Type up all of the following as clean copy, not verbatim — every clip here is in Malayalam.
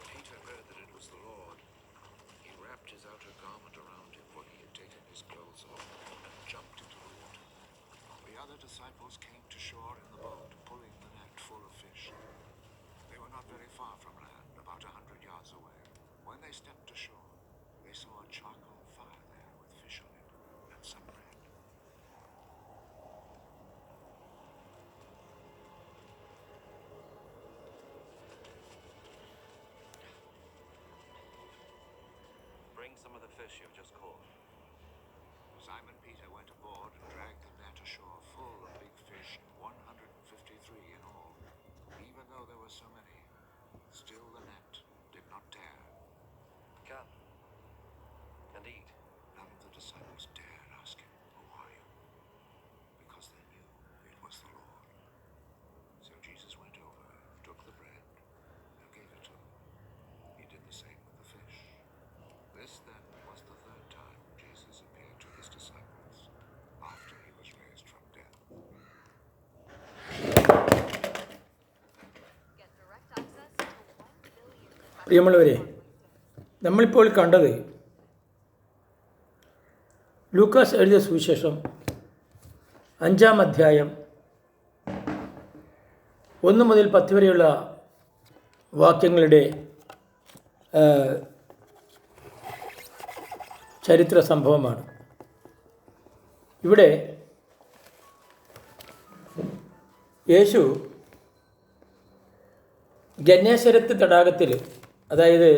Peter heard that it was the Lord, he wrapped his outer garment around him, for he had taken his clothes off, and jumped into the water. The other disciples came to shore in the boat, pulling the net full of fish. They were not very far from land, about 100 yards away. When they stepped ashore, they saw a charcoal fire there with fish on it and some bread. Bring some of the fish you've just caught. Simon Peter went aboard and dragged the net ashore full of big fish, 153 in all. Even though there were so many, still the net did not tear. Come and eat. None of the disciples dared ask him, "Who are you?" because they knew it was the Lord. So Jesus went over, took the bread, and gave it to them. He did the same with the fish. This then was the third time Jesus appeared to his disciples after he was raised from death. പ്രിയമുള്ളവരെ, നമ്മളിപ്പോൾ കണ്ടത് ലൂക്കാസ് എഴുതിയ സുവിശേഷം 5-ാം അധ്യായം 1 മുതൽ 10 വരെയുള്ള വാക്യങ്ങളുടെ ചരിത്ര സംഭവമാണ്. ഇവിടെ യേശു ഗന്നേസരത്ത് തടാകത്തിൽ, അതായത്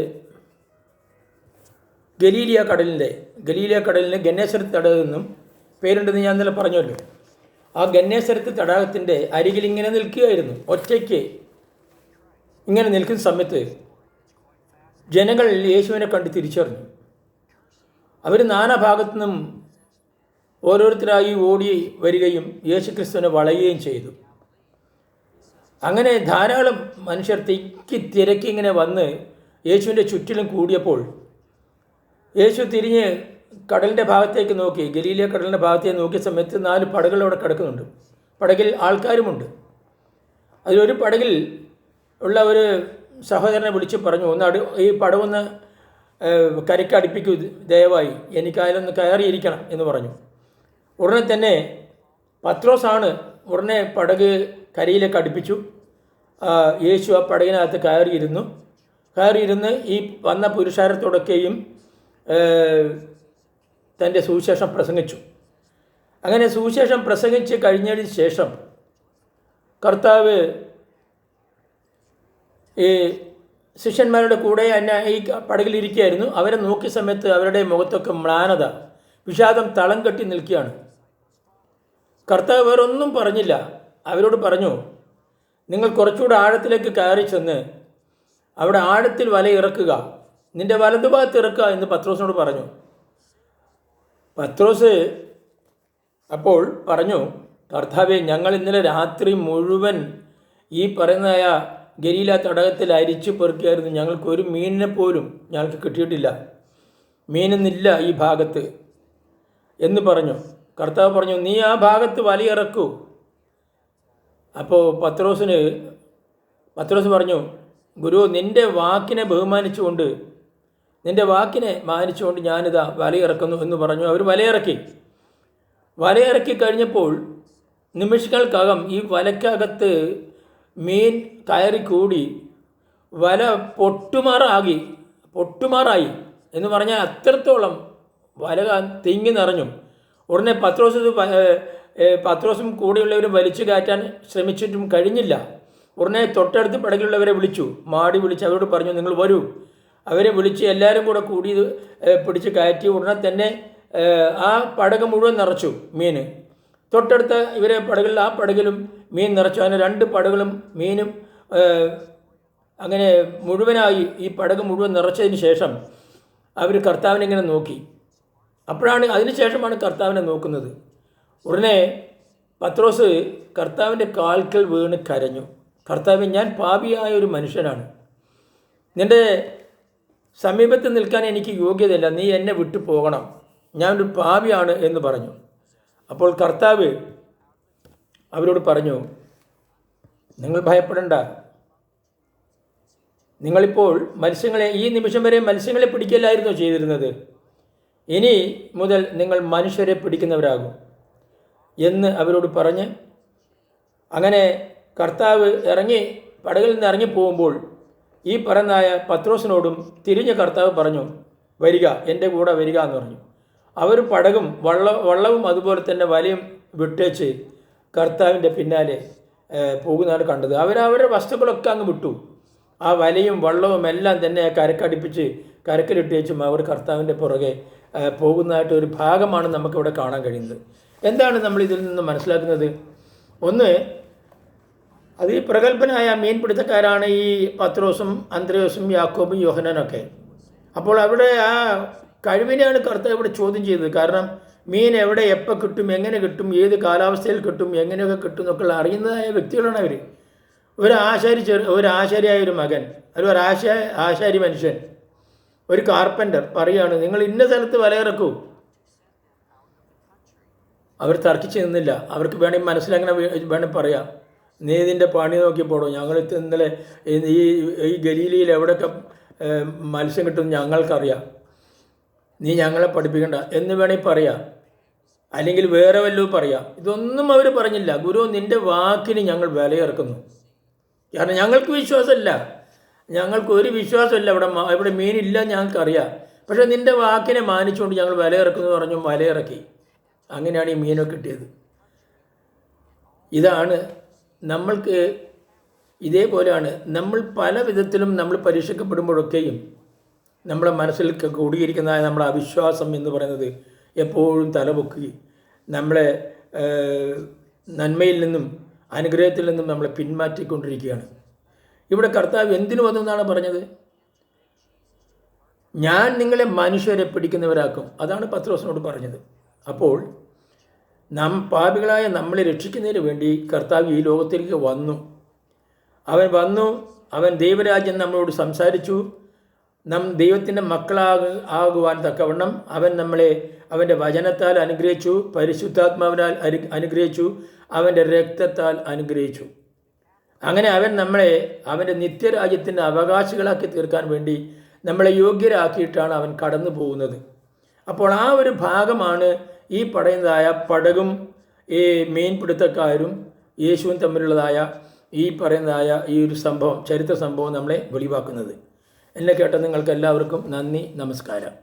ഗലീലിയ കടലിന് ഗന്നേസരത്ത് തടാകം എന്നും പേരുണ്ടെന്ന് ഞാൻ ഇന്നലെ പറഞ്ഞല്ലോ. ആ ഗന്നേസരത്ത് തടാകത്തിൻ്റെ അരികിൽ ഇങ്ങനെ നിൽക്കുകയായിരുന്നു. ഒറ്റയ്ക്ക് ഇങ്ങനെ നിൽക്കുന്ന സമയത്ത് ജനങ്ങൾ യേശുവിനെ കണ്ട് തിരിച്ചറിഞ്ഞു. അവർ നാനാഭാഗത്തു നിന്നും ഓരോരുത്തരായി ഓടി വരികയും യേശുക്രിസ്തുവിനെ വളയുകയും ചെയ്തു. അങ്ങനെ ധാരാളം മനുഷ്യർ തിരക്കി ഇങ്ങനെ വന്ന് യേശുവിൻ്റെ ചുറ്റിലും കൂടിയപ്പോൾ യേശു തിരിഞ്ഞ് കടലിൻ്റെ ഭാഗത്തേക്ക് നോക്കി, ഗലീലിയ കടലിൻ്റെ ഭാഗത്തേക്ക് നോക്കിയ സമയത്ത് 4 പടകൾ അവിടെ കിടക്കുന്നുണ്ട്. പടകിൽ ആൾക്കാരുമുണ്ട്. അതിലൊരു പടകിൽ ഉള്ള ഒരു സഹോദരനെ വിളിച്ച് പറഞ്ഞു, ഈ പടവൊന്ന് കരയ്ക്ക് അടുപ്പിക്കൂ ദയവായി, എനിക്ക് അതിലൊന്ന് കയറിയിരിക്കണം എന്ന് പറഞ്ഞു. ഉടനെ തന്നെ പത്രോസാണ് ഉടനെ പടക് കരയിലേക്ക് അടുപ്പിച്ചു. യേശു ആ പടകിനകത്ത് കയറിയിരുന്ന് ഈ വന്ന പുരുഷാരത്തോടൊക്കെയും തൻ്റെ സുവിശേഷം പ്രസംഗിച്ചു. അങ്ങനെ സുവിശേഷം പ്രസംഗിച്ച് കഴിഞ്ഞതിന് ശേഷം കർത്താവ് ഈ ശിഷ്യന്മാരുടെ കൂടെ ഈ പടകിലിരിക്കുകയായിരുന്നു. അവരെ നോക്കിയ സമയത്ത് അവരുടെ മുഖത്തൊക്കെ മ്ലാനത, വിഷാദം തളം കെട്ടി നിൽക്കുകയാണ്. കർത്താവ് വേറൊന്നും പറഞ്ഞില്ല. അവരോട് പറഞ്ഞു, നിങ്ങൾ കുറച്ചുകൂടെ ആഴത്തിലേക്ക് കയറി ചെന്ന് അവിടെ ആഴത്തിൽ വല ഇറക്കുക, നിൻ്റെ വലതുഭാഗത്ത് ഇറക്കുക എന്ന് പത്രോസിനോട് പറഞ്ഞു. പത്രോസ് അപ്പോൾ പറഞ്ഞു, കർത്താവേ, ഞങ്ങൾ ഇന്നലെ രാത്രി മുഴുവൻ ഈ പറയുന്നതായ ഗലീല തടാകത്തിൽ അരിച്ചു പെറുക്കിയായിരുന്നു. ഞങ്ങൾക്കൊരു മീനിനെ പോലും ഞങ്ങൾക്ക് കിട്ടിയിട്ടില്ല, മീനൊന്നില്ല ഈ ഭാഗത്ത് എന്ന് പറഞ്ഞു. കർത്താവ് പറഞ്ഞു, നീ ആ ഭാഗത്ത് വലയിറക്കൂ. അപ്പോൾ പത്രോസ് പറഞ്ഞു, ഗുരു, നിൻ്റെ വാക്കിനെ മാനിച്ചുകൊണ്ട് ഞാനിതാ വലയിറക്കുന്നു എന്ന് പറഞ്ഞു. അവർ വലയിറക്കി കഴിഞ്ഞപ്പോൾ നിമിഷങ്ങൾക്കകം ഈ വലയ്ക്കകത്ത് മീൻ കയറിക്കൂടി വല പൊട്ടുമാറായി എന്ന് പറഞ്ഞാൽ അത്രത്തോളം വല തിങ്ങി നിറഞ്ഞു. ഉടനെ പത്രോസും കൂടെയുള്ളവരും വലിച്ചു കയറ്റാൻ ശ്രമിച്ചിട്ടും കഴിഞ്ഞില്ല. ഉടനെ തൊട്ടടുത്ത് പടകിലുള്ളവരെ മാടി വിളിച്ച് അവരോട് പറഞ്ഞു, നിങ്ങൾ വരൂ. അവരെ വിളിച്ച് എല്ലാവരും കൂടി പിടിച്ച് കയറ്റി. ഉടനെ തന്നെ ആ പടക് മുഴുവൻ നിറച്ചു മീൻ. തൊട്ടടുത്ത ഇവരെ ആ പടകിലും മീൻ നിറച്ചു. അങ്ങനെ 2 പടകളും മീനും അങ്ങനെ മുഴുവനായി ഈ പടക് മുഴുവൻ നിറച്ചതിന് ശേഷം അവർ കർത്താവിനെ ഇങ്ങനെ നോക്കി. അതിനുശേഷമാണ് കർത്താവിനെ നോക്കുന്നത്. ഉടനെ പത്രോസ് കർത്താവിൻ്റെ കാൽക്കൽ വീണ് കരഞ്ഞു. കർത്താവേ, ഞാൻ പാപിയായ ഒരു മനുഷ്യനാണ്, നിൻ്റെ സമീപത്ത് നിൽക്കാൻ എനിക്ക് യോഗ്യതയില്ല, നീ എന്നെ വിട്ടു പോകണം, ഞാനൊരു പാപിയാണ് എന്ന് പറഞ്ഞു. അപ്പോൾ കർത്താവ് അവരോട് പറഞ്ഞു, നിങ്ങൾ ഭയപ്പെടണ്ട. നിങ്ങളിപ്പോൾ ഈ നിമിഷം വരെ മത്സ്യങ്ങളെ പിടിക്കലായിരുന്നു ചെയ്തിരുന്നത്. ഇനി മുതൽ നിങ്ങൾ മനുഷ്യരെ പിടിക്കുന്നവരാകും എന്ന് അവരോട് പറഞ്ഞ്, അങ്ങനെ കർത്താവ് പടകിൽ നിന്ന് ഇറങ്ങിപ്പോകുമ്പോൾ ഈ പറയുന്നതായ പത്രോസിനോടും തിരിഞ്ഞ് കർത്താവ് പറഞ്ഞു, വരിക, എൻ്റെ കൂടെ വരിക എന്ന് പറഞ്ഞു. അവർ പടകും വള്ളവും അതുപോലെ തന്നെ വലയും വിട്ടേച്ച് കർത്താവിൻ്റെ പിന്നാലെ പോകുന്നതാണ് കണ്ടത്. അവരവരുടെ വസ്തുക്കളൊക്കെ അങ്ങ് വിട്ടു. ആ വലയും വള്ളവും എല്ലാം തന്നെ കരക്കടിപ്പിച്ച് കരക്കിലിട്ടേച്ചും അവർ കർത്താവിൻ്റെ പുറകെ പോകുന്നതായിട്ട് ഒരു ഭാഗമാണ് നമുക്കിവിടെ കാണാൻ കഴിയുന്നത്. എന്താണ് നമ്മൾ ഇതിൽ നിന്ന് മനസ്സിലാക്കുന്നത്? ഒന്ന്, അത് ഈ പ്രഗത്ഭനായ മീൻപിടുത്തക്കാരാണ് ഈ പത്രോസും അന്ത്രയോസും യാക്കോബും യോഹന്നാനൊക്കെ. അപ്പോൾ അവിടെ ആ കഴിവിനെയാണ് കർത്താവ് ഇവിടെ ചോദ്യം ചെയ്തത്. കാരണം മീൻ എവിടെ എപ്പോൾ കിട്ടും, എങ്ങനെ കിട്ടും, ഏത് കാലാവസ്ഥയിൽ കിട്ടും, എങ്ങനെയൊക്കെ കിട്ടും എന്നൊക്കെ അറിയുന്നതായ വ്യക്തികളാണ് അവർ. ഒരു ആശാരിയായ ഒരു മകൻ, ഒരു ആശാരി മനുഷ്യൻ, ഒരു കാർപ്പൻ്റർ പറയുകയാണ്, നിങ്ങൾ ഇന്ന സ്ഥലത്ത് വലയിറക്കൂ. അവർ തർക്കിച്ച് നിന്നില്ല. അവർക്ക് വേണമെങ്കിൽ മനസ്സിലങ്ങനെ വേണമെങ്കിൽ പറയാം, നീ ഇതിൻ്റെ പണി നോക്കി പോടോ, ഞങ്ങൾ ഇന്നലെ ഈ ഗലീലയിൽ എവിടെയൊക്കെ മത്സ്യം കിട്ടും ഞങ്ങൾക്കറിയാം, നീ ഞങ്ങളെ പഠിപ്പിക്കണ്ട എന്ന് വേണമെങ്കിൽ പറയാം, അല്ലെങ്കിൽ വേറെ വല്ലതും പറയാം. ഇതൊന്നും അവർ പറഞ്ഞില്ല. ഗുരു, നിൻ്റെ വാക്കിന് ഞങ്ങൾ വിലയിറക്കുന്നു. കാരണം ഞങ്ങൾക്ക് വിശ്വാസമില്ല, ഞങ്ങൾക്കൊരു വിശ്വാസമില്ല, ഇവിടെ മീനില്ല ഞങ്ങൾക്കറിയാം, പക്ഷേ നിൻ്റെ വാക്കിനെ മാനിച്ചുകൊണ്ട് ഞങ്ങൾ വിലയിറക്കുന്നു പറഞ്ഞു. വിലയിറക്കി. അങ്ങനെയാണ് ഈ മീനൊക്കെ കിട്ടിയത്. ഇതാണ് നമ്മൾക്ക്, ഇതേപോലെയാണ് നമ്മൾ പല വിധത്തിലും നമ്മൾ പരീക്ഷിക്കപ്പെടുമ്പോഴൊക്കെയും നമ്മുടെ മനസ്സിൽ കൂടിയിരിക്കുന്നതായ നമ്മുടെ അവിശ്വാസം എന്ന് പറയുന്നത് എപ്പോഴും തലപൊക്കുകയും നമ്മളെ നന്മയിൽ നിന്നും അനുഗ്രഹത്തിൽ നിന്നും നമ്മളെ പിന്മാറ്റിക്കൊണ്ടിരിക്കുകയാണ്. ഇവിടെ കർത്താവ് എന്തിനു വന്നെന്നാണ് പറഞ്ഞത്? ഞാൻ നിങ്ങളെ മനുഷ്യരെ പിടിക്കുന്നവരാക്കും. അതാണ് പത്രോസിനോട് പറഞ്ഞത്. അപ്പോൾ പാപികളായ നമ്മളെ രക്ഷിക്കുന്നതിന് വേണ്ടി കർത്താവ് ഈ ലോകത്തിലേക്ക് വന്നു. അവൻ ദൈവരാജ്യം നമ്മളോട് സംസാരിച്ചു. ദൈവത്തിൻ്റെ മക്കളാകുവാൻ തക്കവണ്ണം അവൻ നമ്മളെ അവൻ്റെ വചനത്താൽ അനുഗ്രഹിച്ചു, പരിശുദ്ധാത്മാവിനാൽ അനുഗ്രഹിച്ചു, അവൻ്റെ രക്തത്താൽ അനുഗ്രഹിച്ചു. അങ്ങനെ അവൻ നമ്മളെ അവൻ്റെ നിത്യരാജ്യത്തിൻ്റെ അവകാശികളാക്കി തീർക്കാൻ വേണ്ടി നമ്മളെ യോഗ്യരാക്കിയിട്ടാണ് അവൻ കടന്നു പോകുന്നത്. അപ്പോൾ ആ ഒരു ഭാഗമാണ് ഈ പറയുന്നതായ പടകും ഈ മീൻപിടുത്തക്കാരും യേശുവും തമ്മിലുള്ളതായ ഈ പറയുന്നതായ ഈ ഒരു സംഭവം, ചരിത്ര സംഭവം നമ്മളെ വെളിവാക്കുന്നത്. എന്നെ കേട്ട നിങ്ങൾക്ക് എല്ലാവർക്കും നന്ദി, നമസ്കാരം.